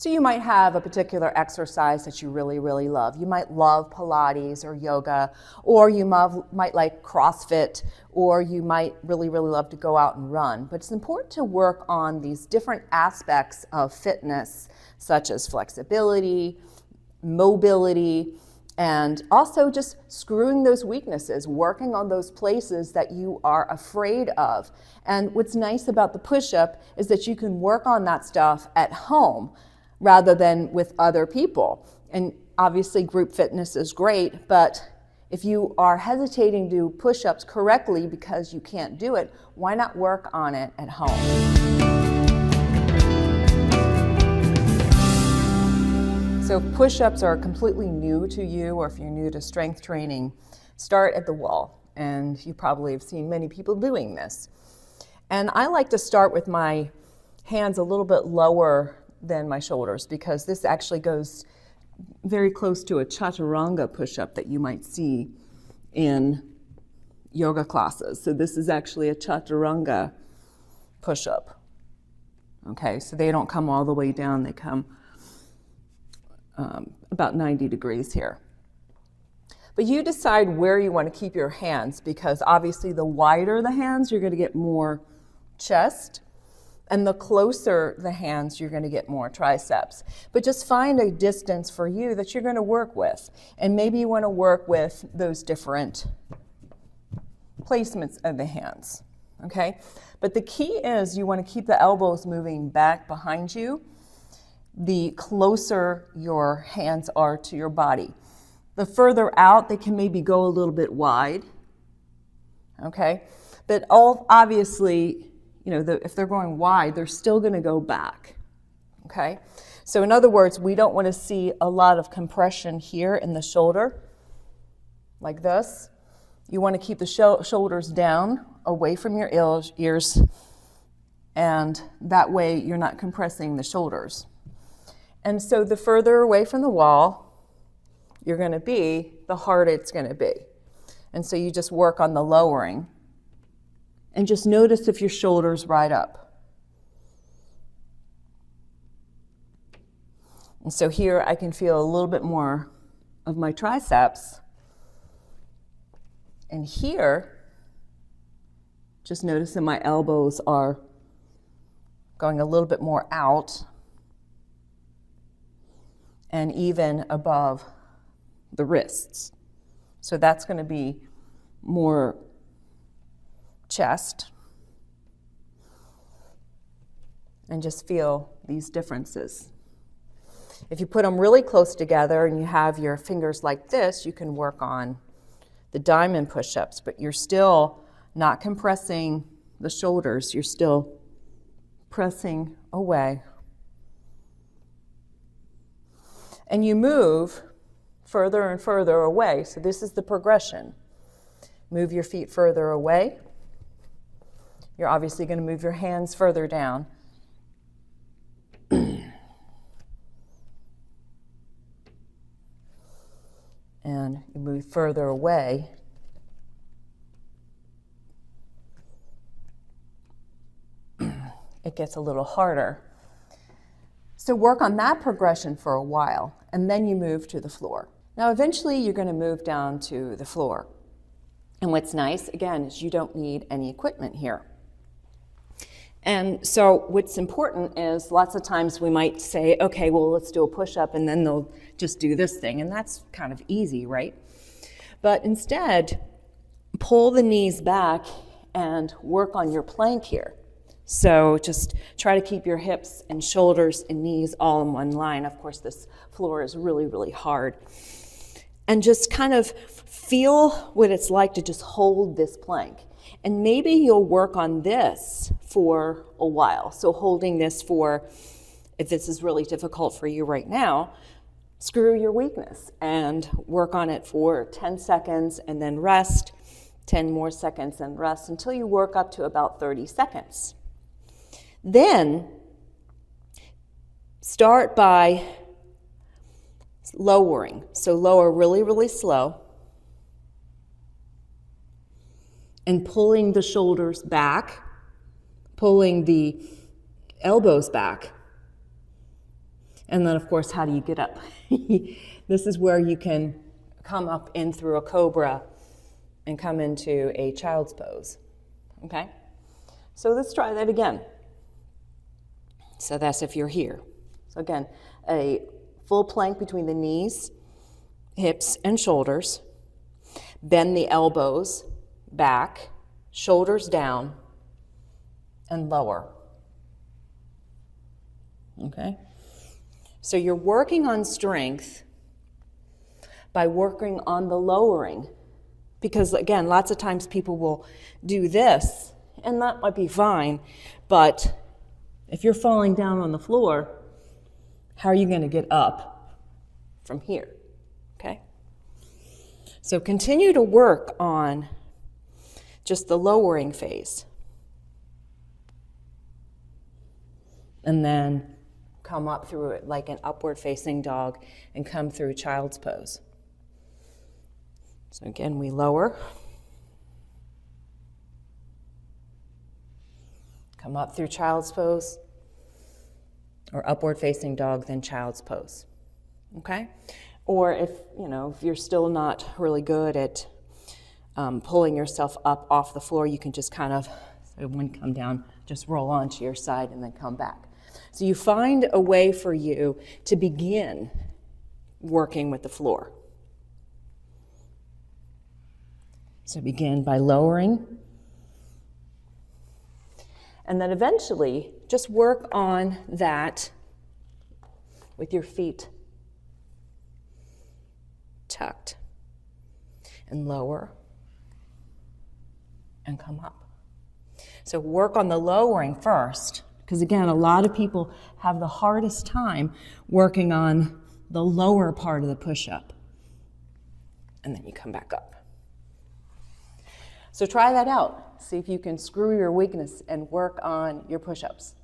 So you might have a particular exercise that you really, really love. You might love Pilates or yoga, or you might like CrossFit, or you might really, really love to go out and run. But it's important to work on these different aspects of fitness, such as flexibility, mobility, and also just screwing those weaknesses, working on those places that you are afraid of. And what's nice about the push-up is that you can work on that stuff at home rather than with other people. And obviously group fitness is great, but if you are hesitating to do push-ups correctly because you can't do it, why not work on it at home? So if push-ups are completely new to you, or if you're new to strength training, start at the wall. And you probably have seen many people doing this. And I like to start with my hands a little bit lower than my shoulders, because this actually goes very close to a chaturanga push-up that you might see in yoga classes. So this is actually a chaturanga push-up. Okay, so they don't come all the way down, they come about 90 degrees here. But you decide where you want to keep your hands, because obviously the wider the hands, you're going to get more chest, and the closer the hands, you're going to get more triceps. But just find a distance for you that you're going to work with. And maybe you want to work with those different placements of the hands, okay? But the key is you want to keep the elbows moving back behind you, the closer your hands are to your body. The further out, they can maybe go a little bit wide, okay? But obviously, you know, if they're going wide, they're still going to go back, okay? So in other words, we don't want to see a lot of compression here in the shoulder, like this. You want to keep the shoulders down, away from your ears, and that way you're not compressing the shoulders. And so the further away from the wall you're going to be, the harder it's going to be. And so you just work on the lowering. And just notice if your shoulders right up. And so here I can feel a little bit more of my triceps. And here, just notice that my elbows are going a little bit more out and even above the wrists. So that's going to be more chest, and just feel these differences. If you put them really close together and you have your fingers like this, you can work on the diamond push-ups, but you're still not compressing the shoulders, you're still pressing away. And you move further and further away, so this is the progression. Move your feet further away. You're obviously going to move your hands further down. And you move further away. It gets a little harder. So work on that progression for a while, and then you move to the floor. Now eventually you're going to move down to the floor. And what's nice, again, is you don't need any equipment here. And so what's important is lots of times we might say, okay, well, let's do a push-up, and then they'll just do this thing. And that's kind of easy, right? But instead, pull the knees back and work on your plank here. So just try to keep your hips and shoulders and knees all in one line. Of course, this floor is really, really hard. And just kind of feel what it's like to just hold this plank. And maybe you'll work on this for a while. So holding this for, if this is really difficult for you right now, screw your weakness and work on it for 10 seconds and then rest, 10 more seconds and rest until you work up to about 30 seconds. Then start by lowering. So lower really, really slow. And pulling the shoulders back, pulling the elbows back. And then, of course, how do you get up? This is where you can come up in through a cobra and come into a child's pose. Okay? So let's try that again. So that's if you're here. So again, a full plank between the knees, hips, and shoulders. Bend the elbows back, shoulders down, and lower. Okay? So you're working on strength by working on the lowering. Because again, lots of times people will do this, and that might be fine, but if you're falling down on the floor, how are you going to get up from here? Okay? So continue to work on just the lowering phase. And then come up through it like an upward facing dog and come through child's pose. So again, we lower. Come up through child's pose, or upward facing dog, then child's pose. Okay? Or if you're still not really good at pulling yourself up off the floor, you can just kind of, when come down, just roll onto your side and then come back. So you find a way for you to begin working with the floor. So begin by lowering. And then eventually, just work on that with your feet tucked. And lower. And come up. So work on the lowering first. Because again, a lot of people have the hardest time working on the lower part of the push-up. And then you come back up. So try that out. See if you can screw your weakness and work on your push-ups.